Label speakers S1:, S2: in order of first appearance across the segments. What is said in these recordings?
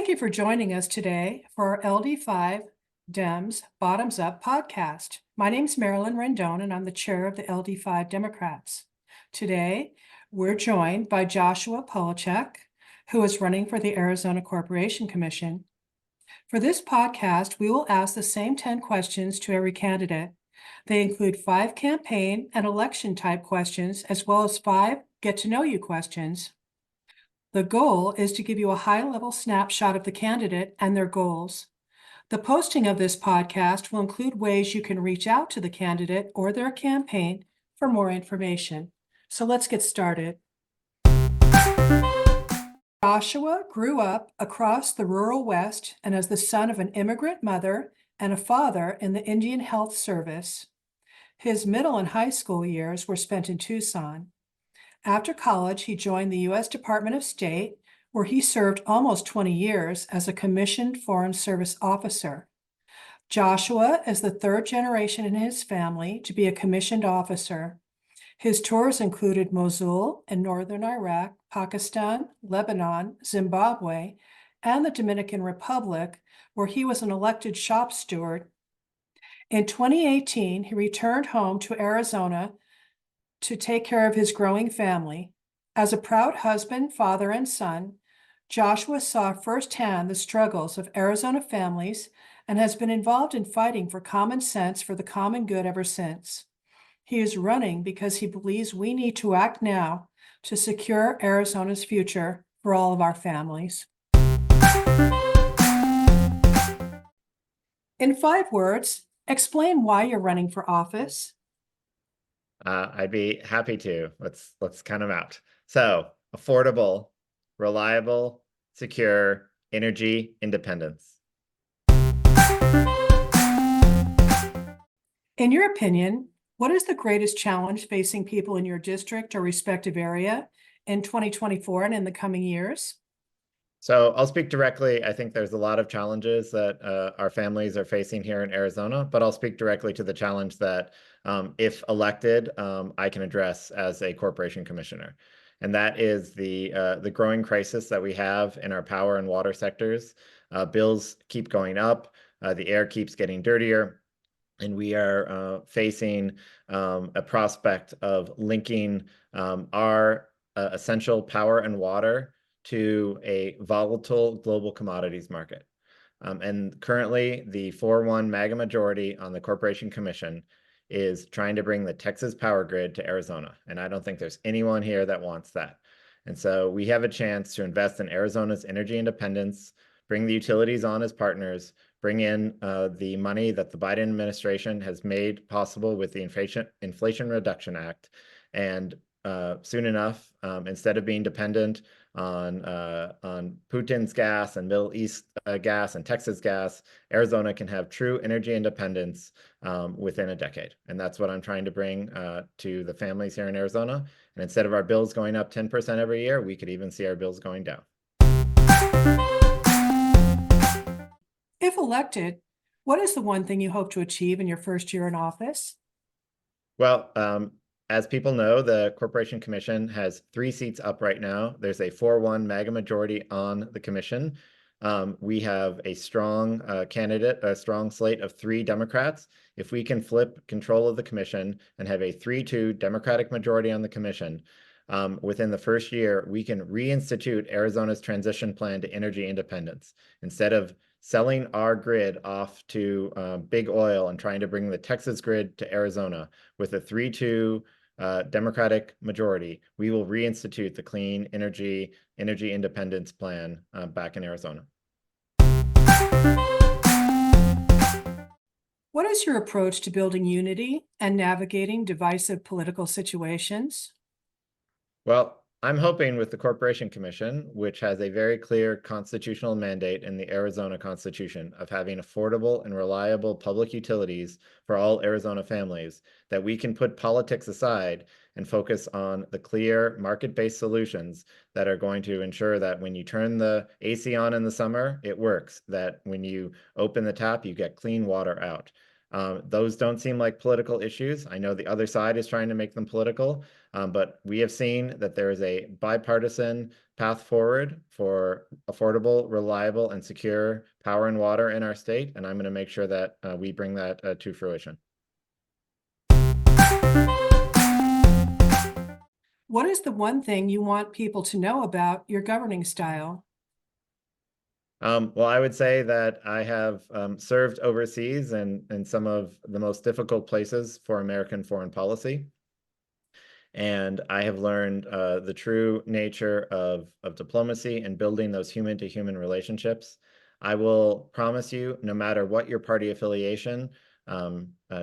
S1: Thank you for joining us today for our LD5 Dems Bottoms Up podcast. My name is Marilyn Rendon, and I'm the chair of the LD5 Democrats. Today, we're joined by Joshua Polacheck, who is running for the Arizona Corporation Commission. For this podcast, we will ask the same 10 questions to every candidate. They include 5 campaign and election type questions, as well as 5 get-to-know-you questions. The goal is to give you a high-level snapshot of the candidate and their goals. The posting of this podcast will include ways you can reach out to the candidate or their campaign for more information. So let's get started. Joshua grew up across the rural West and as the son of an immigrant mother and a father in the Indian Health Service. His middle and high school years were spent in Tucson. After college, he joined the U.S. Department of State, where he served almost 20 years as a commissioned Foreign Service officer. Joshua is the 3rd generation in his family to be a commissioned officer. His tours included Mosul in northern Iraq, Pakistan, Lebanon, Zimbabwe, and the Dominican Republic, where he was an elected shop steward. In 2018, he returned home to Arizona to take care of his growing family. As a proud husband, father, and son, Joshua saw firsthand the struggles of Arizona families and has been involved in fighting for common sense for the common good ever since. He is running because he believes we need to act now to secure Arizona's future for all of our families. In 5 words, explain why you're running for office.
S2: I'd be happy to. Let's count them out. So, affordable, reliable, secure, energy independence.
S1: In your opinion, what is the greatest challenge facing people in your district or respective area in 2024 and in the coming years?
S2: So I'll speak directly. I think there's a lot of challenges that our families are facing here in Arizona, but I'll speak directly to the challenge that, if elected, I can address as a corporation commissioner. And that is the growing crisis that we have in our power and water sectors. Bills keep going up, the air keeps getting dirtier, and we are facing a prospect of linking our essential power and water to a volatile global commodities market. And currently, the 4-1 MAGA majority on the Corporation Commission is trying to bring the Texas power grid to Arizona. And I don't think there's anyone here that wants that. And so we have a chance to invest in Arizona's energy independence, bring the utilities on as partners, bring in the money that the Biden administration has made possible with the Inflation Reduction Act. And soon enough, instead of being dependent on Putin's gas and Middle East gas and Texas gas, Arizona can have true energy independence within a decade. And that's what I'm trying to bring to the families here in Arizona. And instead of our bills going up 10% every year, we could even see our bills going down.
S1: If elected, what is the one thing you hope to achieve in your first year in office?
S2: Well, as people know, the Corporation Commission has 3 seats up right now. There's a 4-1 MAGA majority on the commission. We have a strong candidate, a strong slate of 3 Democrats. If we can flip control of the commission and have a 3-2 Democratic majority on the commission, within the first year, we can reinstitute Arizona's transition plan to energy independence. Instead of selling our grid off to big oil and trying to bring the Texas grid to Arizona, with a 3-2 Democratic majority, we will reinstitute the clean energy independence plan back in Arizona.
S1: What is your approach to building unity and navigating divisive political situations?
S2: Well, I'm hoping with the Corporation Commission, which has a very clear constitutional mandate in the Arizona Constitution of having affordable and reliable public utilities for all Arizona families, that we can put politics aside and focus on the clear market-based solutions that are going to ensure that when you turn the AC on in the summer, it works, that when you open the tap, you get clean water out. Those don't seem like political issues. I know the other side is trying to make them political, but we have seen that there is a bipartisan path forward for affordable, reliable, and secure power and water in our state, and I'm going to make sure that we bring that to fruition.
S1: What is the one thing you want people to know about your governing style?
S2: Well, I would say that I have served overseas in some of the most difficult places for American foreign policy. And I have learned the true nature of diplomacy and building those human-to-human relationships. I will promise you, no matter what your party affiliation,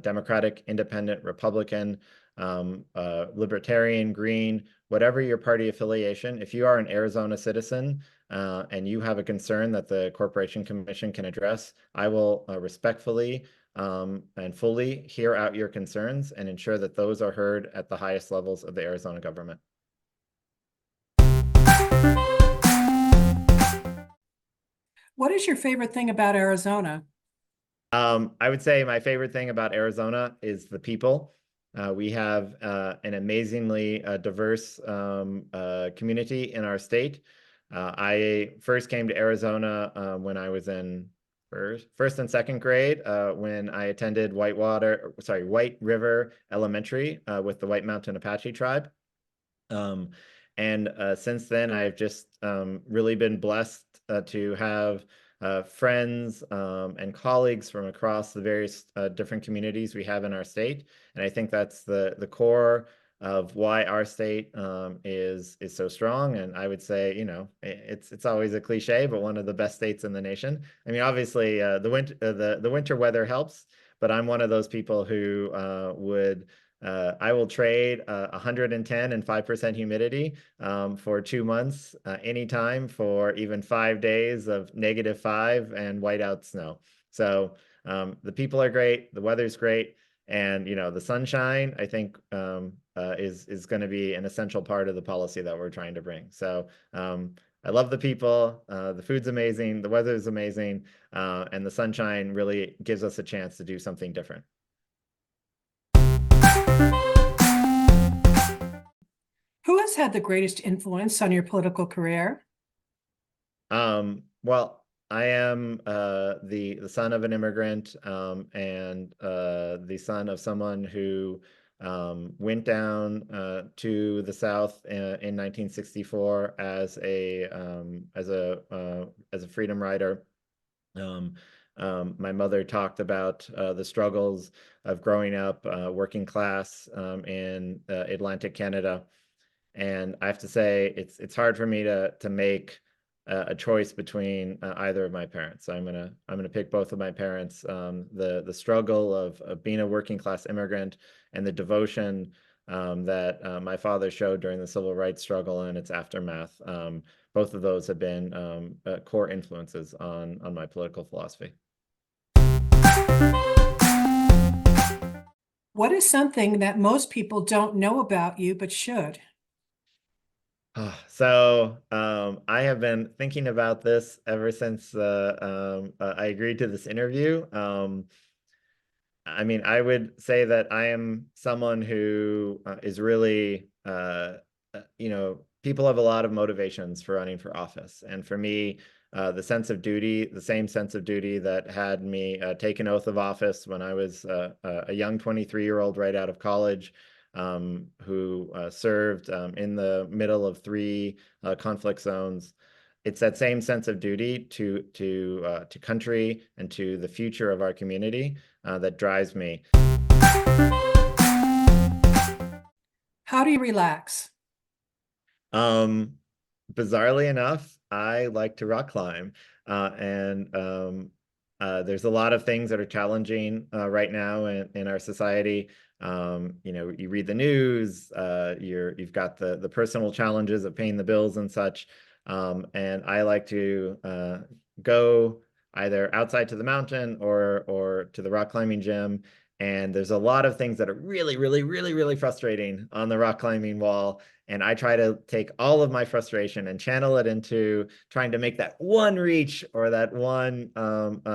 S2: Democratic, Independent, Republican, Libertarian, Green, whatever your party affiliation, if you are an Arizona citizen and you have a concern that the Corporation Commission can address, I will respectfully and fully hear out your concerns and ensure that those are heard at the highest levels of the Arizona government.
S1: What is your favorite thing about Arizona?
S2: I would say my favorite thing about Arizona is the people. We have an amazingly diverse community in our state. I first came to Arizona when I was in first and second grade when I attended White River Elementary with the White Mountain Apache tribe. And since then, I've just really been blessed to have friends and colleagues from across the various different communities we have in our state. And I think that's the core of why our state is so strong. And I would say, you know, it's always a cliche, but one of the best states in the nation. I mean, obviously, the winter weather helps, but I'm one of those people who I will trade 110 and 5% humidity for 2 months anytime for even 5 days of -5 and whiteout snow. So the people are great, the weather's great, and you know the sunshine I think is going to be an essential part of the policy that we're trying to bring. So I love the people, the food's amazing, the weather is amazing, and the sunshine really gives us a chance to do something different.
S1: Who has had the greatest influence on your political career?
S2: Well, I am the son of an immigrant and the son of someone who went down to the South in 1964 as a freedom rider. My mother talked about the struggles of growing up working class in Atlantic Canada. And I have to say, it's hard for me to make a choice between either of my parents. So I'm gonna pick both of my parents. The struggle of being a working class immigrant and the devotion that my father showed during the civil rights struggle and its aftermath. Both of those have been core influences on my political philosophy.
S1: What is something that most people don't know about you but should?
S2: So I have been thinking about this ever since I agreed to this interview. I mean, I would say that I am someone who is really, you know, people have a lot of motivations for running for office. And for me, the sense of duty, the same sense of duty that had me take an oath of office when I was a young 23-year-old right out of college, who served in the middle of 3 conflict zones. It's that same sense of duty to country and to the future of our community that drives me.
S1: How do you relax?
S2: Bizarrely enough, I like to rock climb, and there's a lot of things that are challenging right now in our society. You know, you read the news, you've got the personal challenges of paying the bills and such, and I like to go either outside to the mountain or to the rock climbing gym. And there's a lot of things that are really, really, really, really frustrating on the rock climbing wall. And I try to take all of my frustration and channel it into trying to make that one reach or that one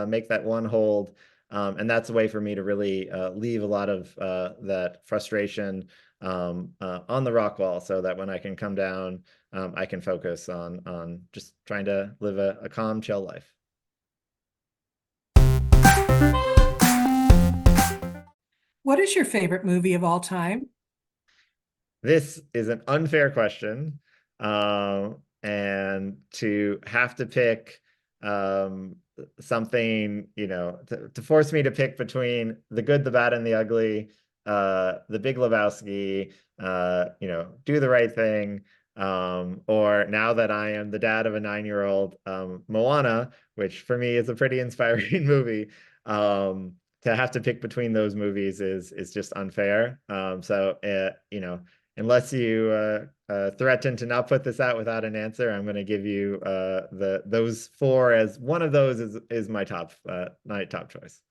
S2: make that one hold. And that's a way for me to really leave a lot of that frustration on the rock wall, so that when I can come down, I can focus on just trying to live a calm, chill life.
S1: What is your favorite movie of all time?
S2: This is an unfair question. And to have to pick something, to force me to pick between The Good, the Bad, and the Ugly, The Big Lebowski, Do the Right Thing, or now that I am the dad of a 9-year-old, Moana, which for me is a pretty inspiring movie. To have to pick between those movies is just unfair. Unless you threaten to not put this out without an answer, I'm going to give you those four, as one of those is my top choice.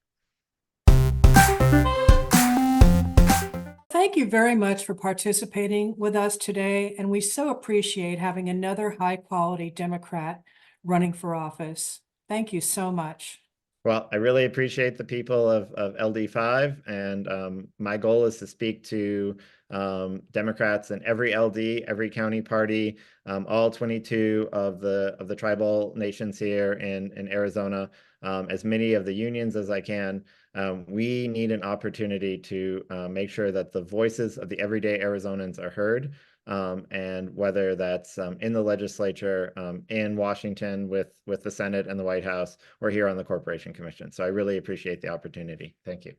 S1: Thank you very much for participating with us today, and we so appreciate having another high-quality Democrat running for office. Thank you so much.
S2: Well, I really appreciate the people of LD5, and my goal is to speak to Democrats in every LD, every county party, all 22 of the tribal nations here in Arizona, as many of the unions as I can. We need an opportunity to make sure that the voices of the everyday Arizonans are heard. And whether that's in the legislature, in Washington with the Senate and the White House, or here on the Corporation Commission. So I really appreciate the opportunity. Thank you.